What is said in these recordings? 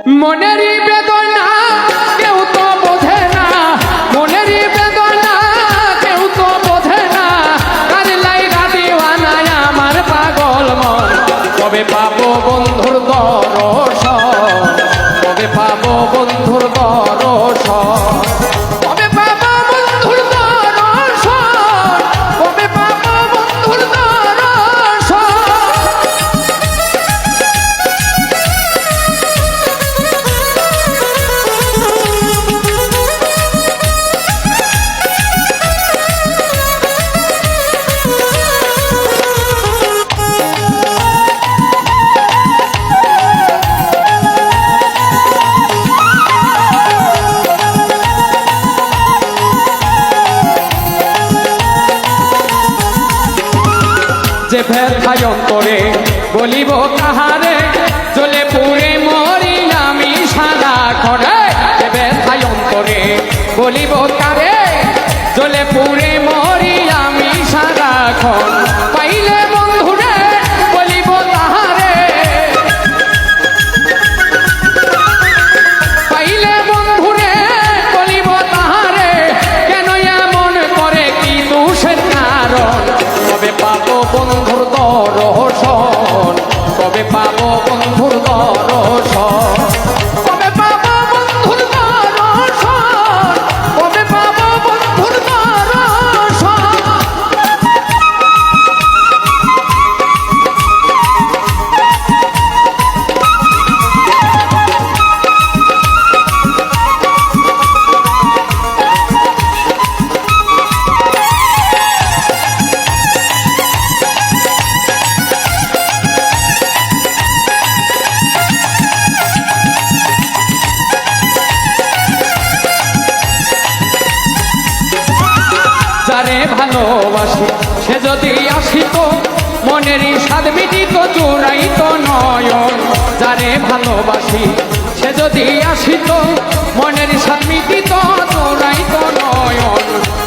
মনেরই বেদনা কেউ তো বোঝে না, মনেরই বেদনা কেউ তো বোঝে না, কার লাইগা দিওয়ানা আমার পাগল মন। কবে পাবো বন্ধুর দর্শন, কবে পাবো বন্ধুর দর্শন, কবে পাবো বন্ধুর দর্শন, কবে পাবো বন্ধুর দর্শন। যে ব্যথায় অন্তরে বলিব কাহারে, জ্বলে পুড়ে মরি আমি সারাক্ষণে। যে ব্যথায় অন্তরে বলিব কারে, জ্বলে পুড়ে মরি আমি সারাক্ষণ। পাইলে বন্ধুরে বলিব তাহারে, পাইলে বন্ধুরে বলিব তাহারে, কেন এমন করে কি দোষের কারণ। কবে পাবো বন্ধুর দর্শন, কবে পাবো বন্ধুর দর্শন, কবে পাবো বন্ধুর দর্শন, কবে পাবো বন্ধুর দর্শন। যারে ভালোবাসি সে যদি আসিত, মনেরই স্বাদ মিটিত জুড়াইত নয়ন। যারে ভালোবাসি সে যদি আসিত, মনেরই স্বাদ মিটিত জুড়াইত নয়ন।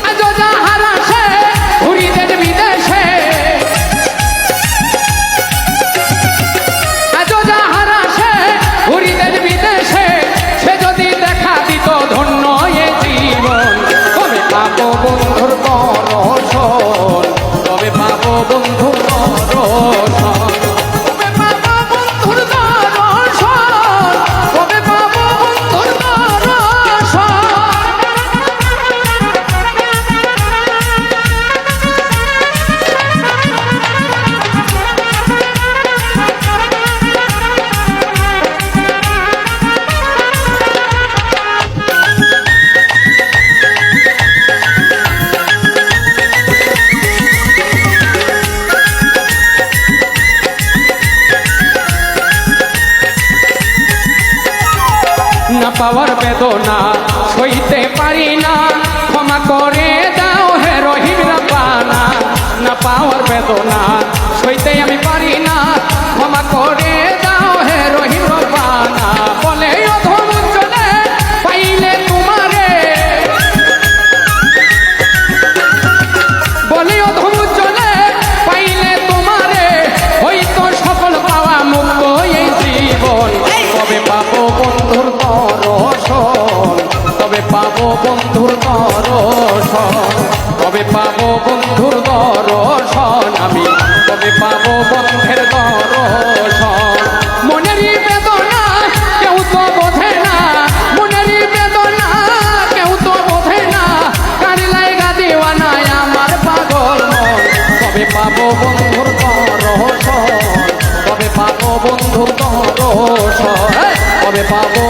আজ যাহারা সে ঘুরিতেন বিদেশে, আজ যাহারা সে ঘুরিতেন বিদেশে, সে যদি দেখা দিত ধন্য এ জীবন। কবে পাবো বন্ধুর দর্শন, কবে পাবো বন্ধুর দর্শন, কবে পাবো বন্ধুর দর্শন, কবে পাবো বন্ধুর দর্শন। না পাওয়ার বেদনা সইতে পারি না, ক্ষমা করে দাও হে রহিম রাব্বানা। না পাওয়ার বেদনা সইতে আমি পারি না, ক্ষমা করে দাও হে রহিম রাব্বানা। বলে অধম চলে পাইলে তোমারে, বলে অধম চলে পাইলে তোমারে, হয়তো সফল পাওয়া মুক্ত এই জীবন। কবে পাবো বন্ধুর দর্শন, কবে পাবো বন্ধুর দর্শন, কবে পাবো বন্ধুর দর্শন, আমি কবে পাবো বন্ধের দর্শন। মনেরই বেদনা কেউ তো বোঝে না, মনেরই বেদনা কেউ তো বোঝে না, কার লাইগা দিওয়ানা আমার পাগল মন। কবে পাবো বন্ধুর দর্শন, কবে পাবো বন্ধুর দর্শন, কবে পাবো